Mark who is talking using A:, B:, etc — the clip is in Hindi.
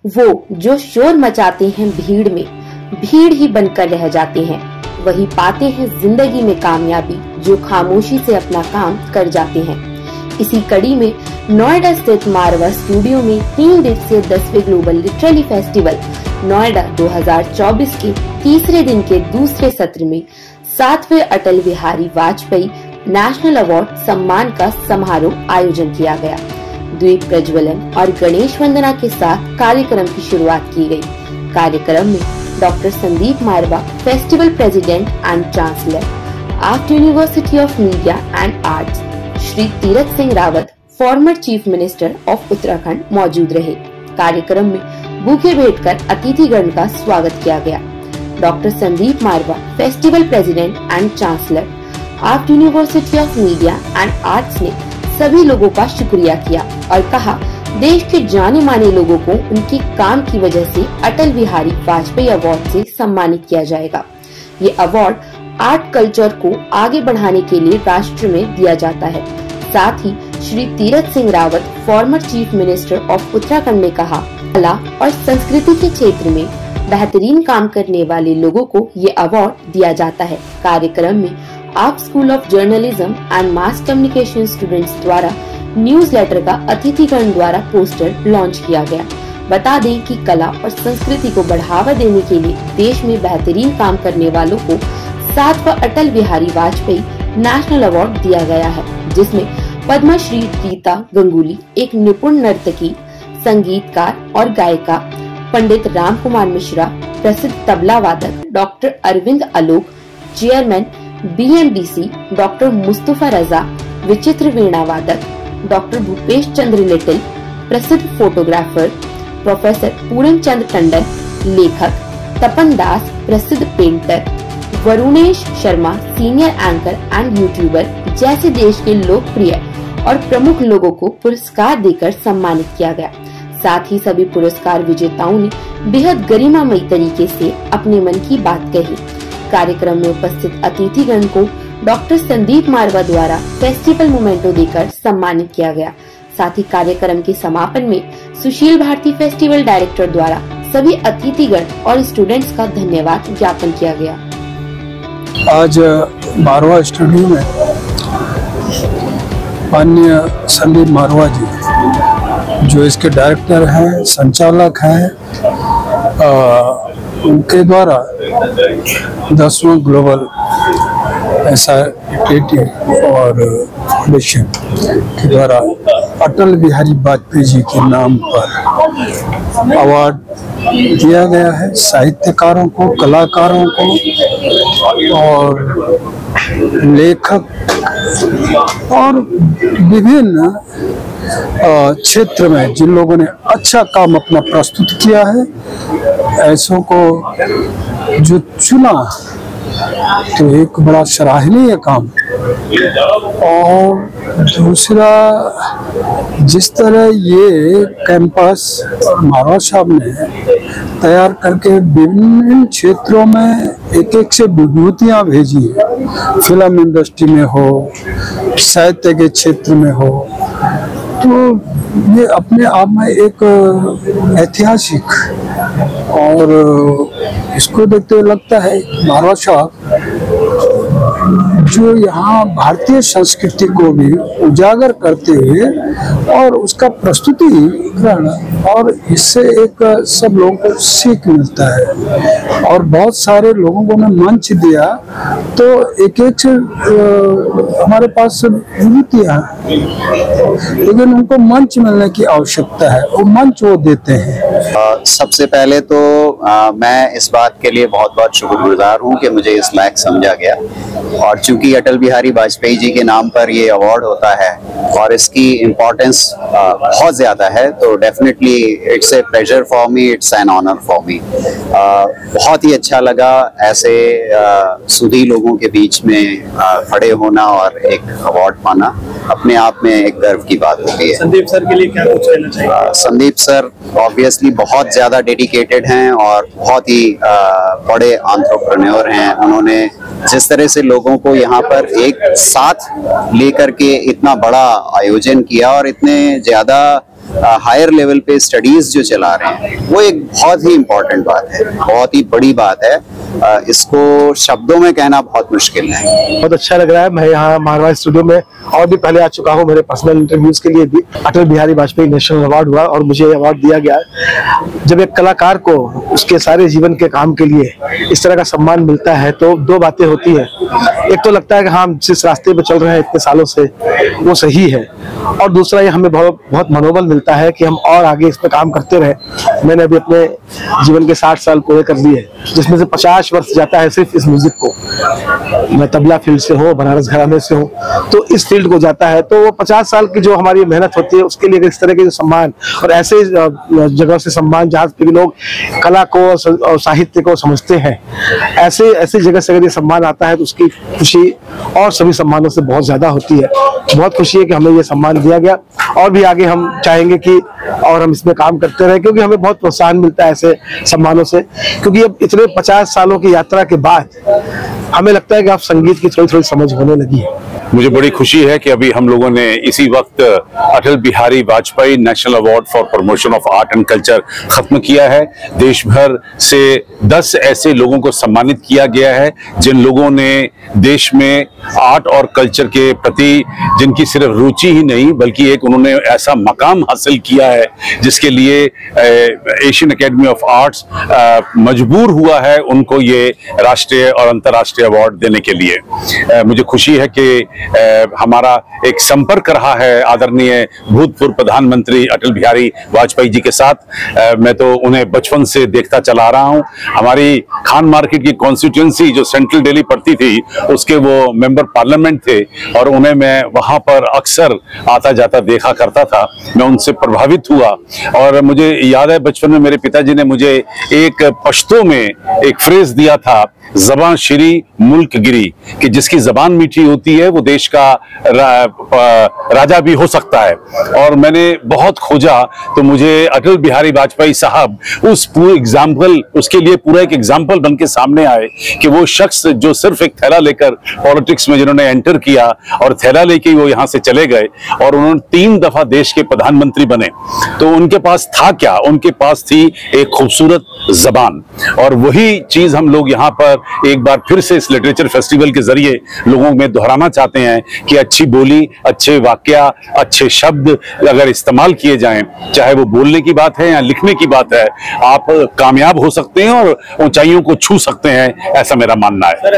A: वो जो शोर मचाते हैं भीड़ में, भीड़ ही बनकर रह जाते हैं। वही पाते हैं जिंदगी में कामयाबी जो खामोशी से अपना काम कर जाते हैं। इसी कड़ी में नोएडा स्थित मारवा स्टूडियो में 3 दिवसीय 10वें ग्लोबल लिटरेरी फेस्टिवल नोएडा 2024 के तीसरे दिन के दूसरे सत्र में 7वें अटल बिहारी वाजपेयी नेशनल अवार्ड सम्मान का समारोह आयोजन किया गया। द्वीप प्रज्वलन और गणेश वंदना के साथ कार्यक्रम की शुरुआत की गई। कार्यक्रम में doctor Sandeep Marwah, festival president and chancellor, art university of media and arts, Shri Tirath Singh Rawat, former chief minister of Uttarakhand मौजूद रहे। कार्यक्रम में बुके भेंटकर अतिथिगण का स्वागत किया गया। Doctor Sandeep Marwah, festival president and chancellor, art university of media and arts ने सभी लोगों का शुक्रिया किया और कहा, देश के जाने माने लोगों को उनके काम की वजह से अटल बिहारी वाजपेयी अवार्ड से सम्मानित किया जाएगा। ये अवार्ड आर्ट कल्चर को आगे बढ़ाने के लिए राष्ट्र में दिया जाता है। साथ ही Shri Tirath Singh Rawat, former chief minister of Uttarakhand ने कहा, कला और संस्कृति के क्षेत्र में बेहतरीन काम करने वाले लोगों को ये अवार्ड दिया जाता है। कार्यक्रम में art school of journalism and mass communication students द्वारा न्यूज़लेटर का अतिथिगण द्वारा पोस्टर लॉन्च किया गया। बता दें कि कला और संस्कृति को बढ़ावा देने के लिए देश में बेहतरीन काम करने वालों को 7वां अटल बिहारी वाजपेयी नेशनल अवार्ड दिया गया है, जिसमें पद्मश्री रीता गंगुली, एक निपुण नर्तकी, संगीतकार और गायिका, पंडित राम कुमार मिश्रा, प्रसिद्ध तबला वादक doctor Arvind Alok, chairman BMDC doctor Mustafa Raza, vichitra veena वादक डॉक्टर भूपेश चंद्र लिटिल, प्रसिद्ध फोटोग्राफर प्रोफेसर पूरन चंद्र टंडन, लेखक तपन दास, प्रसिद्ध painter Varunesh Sharma, senior anchor and YouTuber जैसे देश के लोकप्रिय और प्रमुख लोगों को पुरस्कार देकर सम्मानित किया गया। साथ ही सभी पुरस्कार विजेताओं ने बेहद गरिमामयी तरीके से अपने मन की बात कही। कार्यक्रम में उपस्थित अतिथिगण को डॉक्टर संदीप मारवा द्वारा फेस्टिवल मोमेंटो देकर सम्मानित किया गया। साथ ही कार्यक्रम के समापन में सुशील भारती फेस्टिवल डायरेक्टर द्वारा सभी अतिथिगण और स्टूडेंट्स का धन्यवाद ज्ञापन किया गया।
B: आज मारवा स्टूडियो में माननीय संदीप मारवा जी, जो इसके डायरेक्टर हैं, संचालक हैं, उनके द्वारा 10वां ग्लोबल SRTT और फाउंडेशन के द्वारा अटल बिहारी वाजपेयी जी के नाम पर अवार्ड दिया गया है। साहित्यकारों को, कलाकारों को और लेखक और विभिन्न क्षेत्र में जिन लोगों ने अच्छा काम अपना प्रस्तुत किया है, ऐसों को जो चुना, तो एक बड़ा सराहनीय काम। और दूसरा, जिस तरह ये कैंपस मारवा साहब ने तैयार करके विभिन्न क्षेत्रों में एक से विभूतियाँ भेजी है, फिल्म इंडस्ट्री में हो, साहित्य के क्षेत्र में हो, तो ये अपने आप में एक ऐतिहासिक, और इसको देखते हुए लगता है मारवा साहब जो यहाँ भारतीय संस्कृति को भी उजागर करते हुए और उसका प्रस्तुतिकरण, और इससे एक सब लोगों को सीख मिलता है। और बहुत सारे लोगों को ने मंच दिया, तो एक हमारे पास विभूतियाँ, लेकिन उनको मंच मिलने की आवश्यकता है, वो मंच वो देते हैं।
C: सबसे पहले तो मैं इस बात के लिए बहुत बहुत शुक्रगुजार हूँ कि मुझे इस लायक समझा गया, और चूंकि अटल बिहारी वाजपेयी जी के नाम पर ये अवार्ड होता है और इसकी इम्पोर्टेंस बहुत ज़्यादा है, तो definitely it's a pleasure for me, it's an honour for me. बहुत ही अच्छा लगा ऐसे सुधी लोगों के बीच में खड़े होना और एक अवार्ड पाना अपने आप में एक गर्व की बात होती है।
D: संदीप सर के लिए क्या कुछ कहना चाहिए?
C: संदीप सर ऑब्वियसली बहुत ज़्यादा डेडिकेटेड हैं और बहुत ही बड़े एंटरप्रेन्योर हैं। उन्होंने जिस तरह से लोगों को यहाँ पर एक साथ लेकर के इतना बड़ा आयोजन किया और इतने ज़्यादा हायर लेवल पे स्टडीज जो चला रहे हैं, वो एक बहुत ही इम्पोर्टेंट बात है, बहुत ही बड़ी बात है। इसको शब्दों में कहना बहुत मुश्किल है।
E: बहुत अच्छा लग रहा है। मैं यहाँ महाराज स्टूडियो में और भी पहले आ चुका हूँ, मेरे पर्सनल इंटरव्यूज के लिए भी। अटल बिहारी वाजपेयी नेशनल अवार्ड हुआ और मुझे अवार्ड दिया गया है। जब एक कलाकार को उसके सारे जीवन के काम के लिए इस तरह का सम्मान मिलता है तो दो बातें होती है। एक तो लगता है कि हाँ, जिस रास्ते पे चल रहे हैं इतने सालों से वो सही है, और दूसरा ये हमें बहुत मनोबल मिलता है कि हम और आगे इस पे काम करते रहे। मैंने अभी अपने जीवन के 60 साल पूरे कर लिए, जिसमें से 50 वर्ष जाता है सिर्फ इस म्यूजिक को। मैं तबला फील्ड से हूँ, बनारस घराने से हूँ, तो इस फील्ड को जाता है। तो वो 50 साल की जो हमारी मेहनत होती है उसके लिए इस तरह के जो सम्मान और ऐसे जगह से सम्मान जहाँ पे भी लोग कला को और साहित्य को समझते हैं, ऐसे जगह से अगर ये सम्मान आता है तो उसकी खुशी और सभी सम्मानों से बहुत ज्यादा होती है। बहुत खुशी है कि हमें ये सम्मान दिया गया, और भी आगे हम चाहेंगे कि और हम इसमें काम करते रहे, क्योंकि हमें बहुत प्रोत्साहन मिलता है ऐसे सम्मानों से। क्योंकि अब इतने 50 सालों की यात्रा के बाद हमें लगता है कि आप संगीत की थोड़ी समझ होने लगी है।
F: मुझे बड़ी खुशी है कि अभी हम लोगों ने इसी वक्त Atal Bihari Vajpayee national award for promotion of art and culture खत्म किया है। देश भर से 10 ऐसे लोगों को सम्मानित किया गया है जिन लोगों ने देश में आर्ट और कल्चर के प्रति जिनकी सिर्फ रुचि ही नहीं बल्कि एक उन्होंने ऐसा मकाम हासिल किया है जिसके लिए एशियन एकेडमी ऑफ आर्ट्स मजबूर हुआ है उनको ये राष्ट्रीय और अंतर्राष्ट्रीय अवार्ड देने के लिए। मुझे खुशी है कि हमारा एक संपर्क रहा है आदरणीय भूतपूर्व प्रधानमंत्री अटल बिहारी वाजपेयी जी के साथ। मैं तो उन्हें बचपन से देखता चला रहा हूं। हमारी खान मार्केट की कॉन्स्टिट्यूएंसी जो सेंट्रल दिल्ली पड़ती थी उसके वो मेंबर पार्लियामेंट थे और उन्हें मैं वहां पर अक्सर आता जाता देखा करता था। मैं उनसे प्रभावित हुआ और मुझे याद है बचपन में मेरे पिताजी ने मुझे एक पश्तो में एक फ्रेज दिया था, ज़बान शीरी मुल्क गिरी, कि जिसकी जबान मीठी होती है वो देश का राजा भी हो सकता है। और मैंने बहुत खोजा तो मुझे अटल बिहारी वाजपेयी साहब उस पूरे एग्जाम्पल, उसके लिए पूरा एक एग्जाम्पल बन के सामने आए कि वो शख्स जो सिर्फ एक थैला लेकर पॉलिटिक्स में जिन्होंने एंटर किया और थैला लेके वो यहाँ से चले गए और उन्होंने 3 दफा देश के प्रधानमंत्री बने, तो उनके पास था क्या? उनके पास थी एक खूबसूरत जबान। और वही चीज हम लोग यहाँ पर एक बार फिर से इस लिटरेचर फेस्टिवल के जरिए लोगों में दोहराना चाहते हैं कि अच्छी बोली, अच्छे वाक्या, अच्छे शब्द अगर इस्तेमाल किए जाएं, चाहे वो बोलने की बात है या लिखने की बात है, आप कामयाब हो सकते हैं और ऊंचाइयों को छू सकते हैं, ऐसा मेरा मानना है।